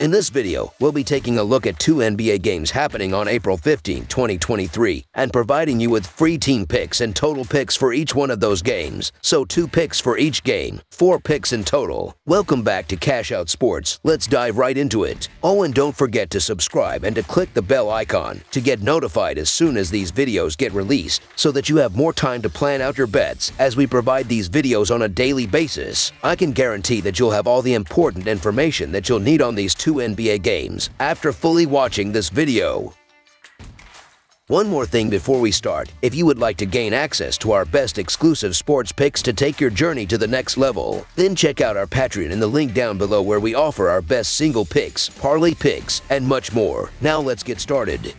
In this video, we'll be taking a look at 2 NBA games happening on April 15, 2023, and providing you with free team picks and total picks for each one of those games. So 2 picks for each game, 4 picks in total. Welcome back to Cash Out Sports. Let's dive right into it. Oh, and don't forget to subscribe and to click the bell icon to get notified as soon as these videos get released so that you have more time to plan out your bets as we provide these videos on a daily basis. I can guarantee that you'll have all the important information that you'll need on these 2 NBA games after fully watching this video. One more thing before we start, if you would like to gain access to our best exclusive sports picks to take your journey to the next level, then check out our Patreon in the link down below where we offer our best single picks, parlay picks, and much more. Now let's get started.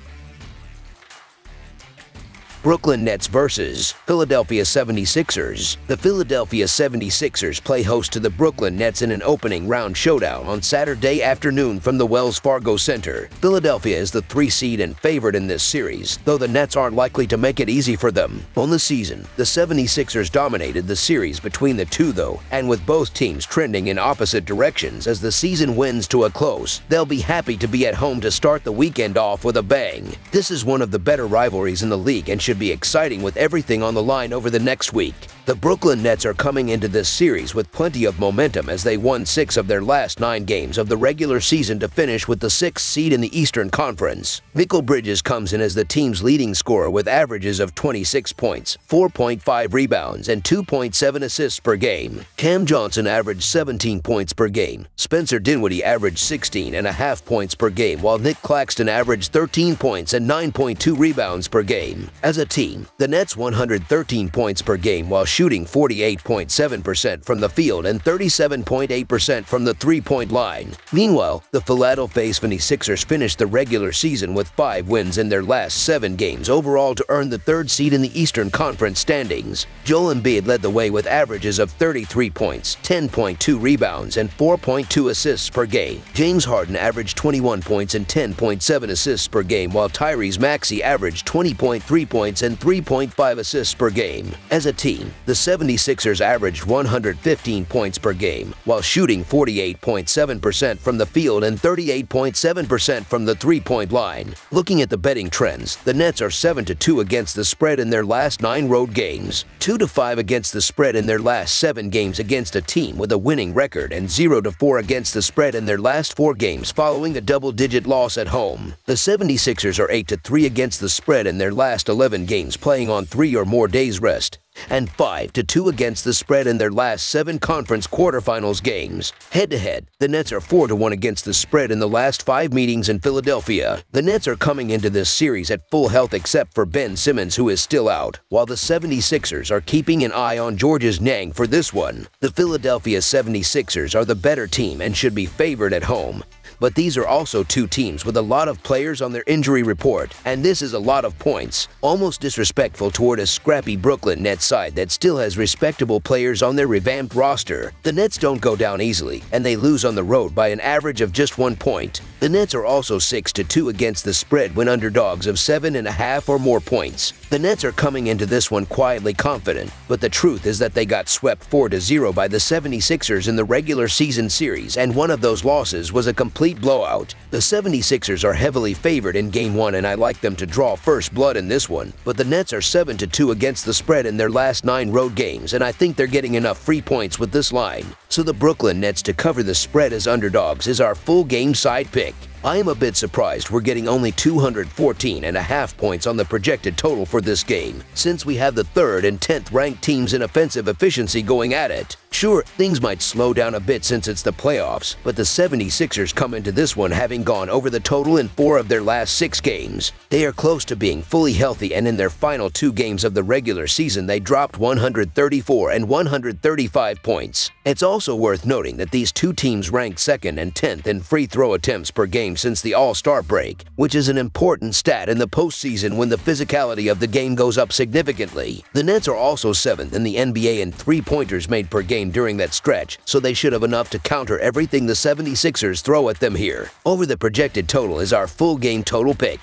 Brooklyn Nets vs. Philadelphia 76ers. The Philadelphia 76ers play host to the Brooklyn Nets in an opening round showdown on Saturday afternoon from the Wells Fargo Center. Philadelphia is the 3 seed and favored in this series, though the Nets aren't likely to make it easy for them. On the season, the 76ers dominated the series between the two though, and with both teams trending in opposite directions as the season winds to a close, they'll be happy to be at home to start the weekend off with a bang. This is one of the better rivalries in the league and should be exciting with everything on the line over the next week. The Brooklyn Nets are coming into this series with plenty of momentum as they won 6 of their last 9 games of the regular season to finish with the 6th seed in the Eastern Conference. Mikal Bridges comes in as the team's leading scorer with averages of 26 points, 4.5 rebounds, and 2.7 assists per game. Cam Johnson averaged 17 points per game. Spencer Dinwiddie averaged 16.5 points per game, while Nick Claxton averaged 13 points and 9.2 rebounds per game. As a team, the Nets 113 points per game while shooting 48.7% from the field and 37.8% from the three-point line. Meanwhile, the Philadelphia 76ers finished the regular season with 5 wins in their last 7 games overall to earn the 3rd seed in the Eastern Conference standings. Joel Embiid led the way with averages of 33 points, 10.2 rebounds, and 4.2 assists per game. James Harden averaged 21 points and 10.7 assists per game, while Tyrese Maxey averaged 20.3 points and 3.5 assists per game. As a team, the 76ers averaged 115 points per game, while shooting 48.7% from the field and 38.7% from the three-point line. Looking at the betting trends, the Nets are 7-2 against the spread in their last 9 road games, 2-5 against the spread in their last 7 games against a team with a winning record, and 0-4 against the spread in their last 4 games following a double-digit loss at home. The 76ers are 8-3 against the spread in their last 11 games playing on 3 or more days rest, and 5-2 against the spread in their last 7 conference quarterfinals games. Head-to-head, the Nets are 4-1 against the spread in the last 5 meetings in Philadelphia. The Nets are coming into this series at full health except for Ben Simmons, who is still out, while the 76ers are keeping an eye on Georges Niang for this one. The Philadelphia 76ers are the better team and should be favored at home. But these are also 2 teams with a lot of players on their injury report, and this is a lot of points. Almost disrespectful toward a scrappy Brooklyn Nets side that still has respectable players on their revamped roster. The Nets don't go down easily, and they lose on the road by an average of just 1 point. The Nets are also 6-2 against the spread when underdogs of 7.5 or more points. The Nets are coming into this one quietly confident, but the truth is that they got swept 4-0 by the 76ers in the regular season series, and one of those losses was a complete blowout. The 76ers are heavily favored in Game 1, and I like them to draw first blood in this one, but the Nets are 7-2 against the spread in their last 9 road games, and I think they're getting enough free points with this line. So the Brooklyn Nets to cover the spread as underdogs is our full game side pick. I am a bit surprised we're getting only 214.5 points on the projected total for this game, since we have the 3rd and 10th ranked teams in offensive efficiency going at it. Sure, things might slow down a bit since it's the playoffs, but the 76ers come into this one having gone over the total in 4 of their last 6 games. They are close to being fully healthy, and in their final 2 games of the regular season they dropped 134 and 135 points. It's also worth noting that these 2 teams ranked 2nd and 10th in free throw attempts per game since the All-Star break, which is an important stat in the postseason when the physicality of the game goes up significantly. The Nets are also 7th in the NBA in three-pointers made per game during that stretch, so they should have enough to counter everything the 76ers throw at them here. Over the projected total is our full game total pick.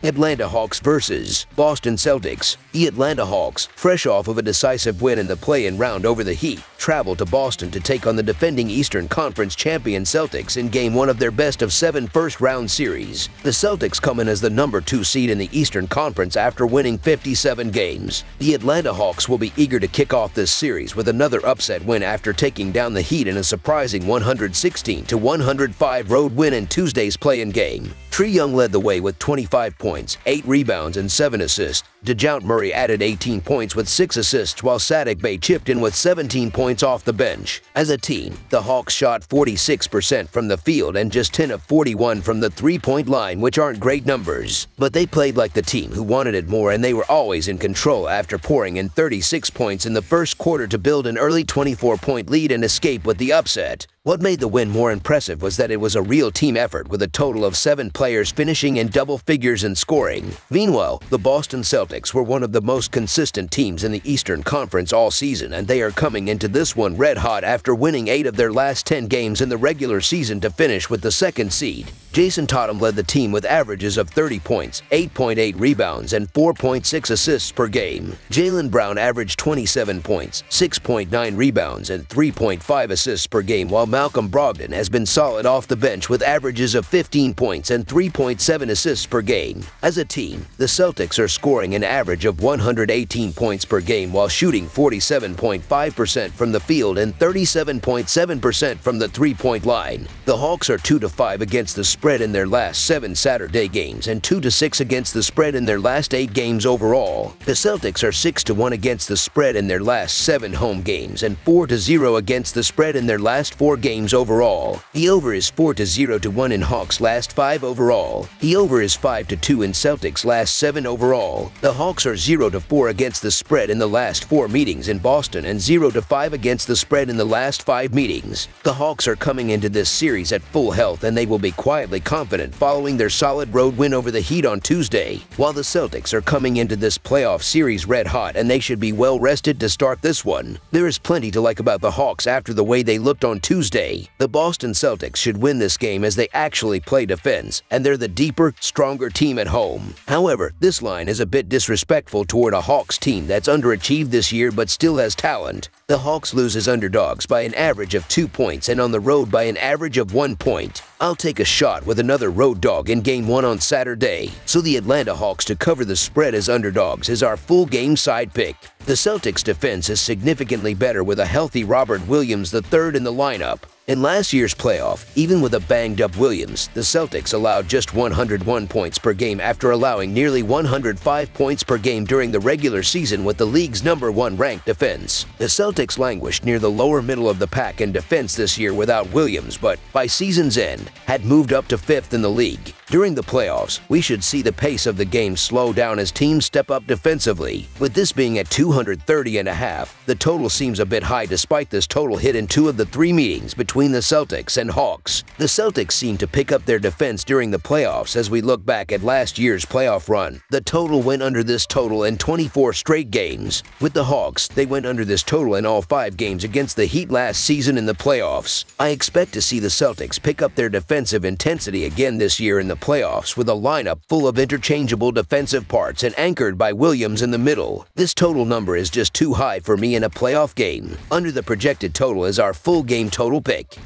Atlanta Hawks vs. Boston Celtics. The Atlanta Hawks, fresh off of a decisive win in the play-in round over the Heat, traveled to Boston to take on the defending Eastern Conference champion Celtics in Game 1 of their best-of-7 first-round series. The Celtics come in as the number 2 seed in the Eastern Conference after winning 57 games. The Atlanta Hawks will be eager to kick off this series with another upset win after taking down the Heat in a surprising 116-105 road win in Tuesday's play-in game. Trae Young led the way with 25 points, 8 rebounds, and 7 assists. DeJounte Murray added 18 points with 6 assists, while Saddiq Bey chipped in with 17 points off the bench. As a team, the Hawks shot 46% from the field and just 10 of 41 from the three-point line, which aren't great numbers. But they played like the team who wanted it more, and they were always in control after pouring in 36 points in the first quarter to build an early 24-point lead and escape with the upset. What made the win more impressive was that it was a real team effort, with a total of 7 players finishing in double figures in scoring. Meanwhile, the Boston Celtics were one of the most consistent teams in the Eastern Conference all season, and they are coming into this one red hot after winning 8 of their last 10 games in the regular season to finish with the 2nd seed. Jason Tatum led the team with averages of 30 points, 8.8 rebounds, and 4.6 assists per game. Jaylen Brown averaged 27 points, 6.9 rebounds, and 3.5 assists per game, while Malcolm Brogdon has been solid off the bench with averages of 15 points and 3.7 assists per game. As a team, the Celtics are scoring an average of 118 points per game while shooting 47.5% from the field and 37.7% from the three-point line. The Hawks are 2-5 against the spread in their last 7 Saturday games and 2-6 against the spread in their last 8 games overall. The Celtics are 6-1 against the spread in their last 7 home games and 4-0 against the spread in their last 4 games overall. The over is 4-0-1 in Hawks' last 5 overall. The over is 5-2 in Celtics' last 7 overall. The Hawks are 0-4 against the spread in the last 4 meetings in Boston and 0-5 against the spread in the last 5 meetings. The Hawks are coming into this series at full health, and they will be quietly confident following their solid road win over the Heat on Tuesday, while the Celtics are coming into this playoff series red hot, and they should be well rested to start this one. There is plenty to like about the Hawks after the way they looked on Tuesday. The Boston Celtics should win this game as they actually play defense, and they're the deeper, stronger team at home. However, this line is a bit disrespectful toward a Hawks team that's underachieved this year but still has talent. The Hawks lose as underdogs by an average of 2 points and on the road by an average of 1 point. I'll take a shot with another road dog in Game 1 on Saturday, so the Atlanta Hawks to cover the spread as underdogs is our full game side pick. The Celtics' defense is significantly better with a healthy Robert Williams III in the lineup. In last year's playoff, even with a banged-up Williams, the Celtics allowed just 101 points per game after allowing nearly 105 points per game during the regular season with the league's #1 ranked defense. The Celtics languished near the lower middle of the pack in defense this year without Williams, but by season's end, had moved up to 5th in the league. During the playoffs, we should see the pace of the game slow down as teams step up defensively. With this being at 230.5, the total seems a bit high despite this total hit in 2 of the 3 meetings between the Celtics and Hawks. The Celtics seem to pick up their defense during the playoffs as we look back at last year's playoff run. The total went under this total in 24 straight games. With the Hawks, they went under this total in all 5 games against the Heat last season in the playoffs. I expect to see the Celtics pick up their defensive intensity again this year in the playoffs with a lineup full of interchangeable defensive parts and anchored by Williams in the middle. This total number is just too high for me in a playoff game. Under the projected total is our full game total pick.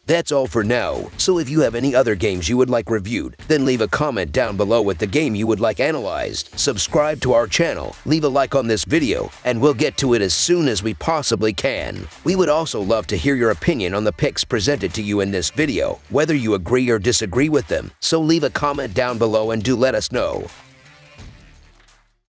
That's all for now, so if you have any other games you would like reviewed, then leave a comment down below with the game you would like analyzed. Subscribe to our channel, leave a like on this video, and we'll get to it as soon as we possibly can. We would also love to hear your opinion on the picks presented to you in this video, whether you agree or disagree with them, so leave a comment down below and do let us know.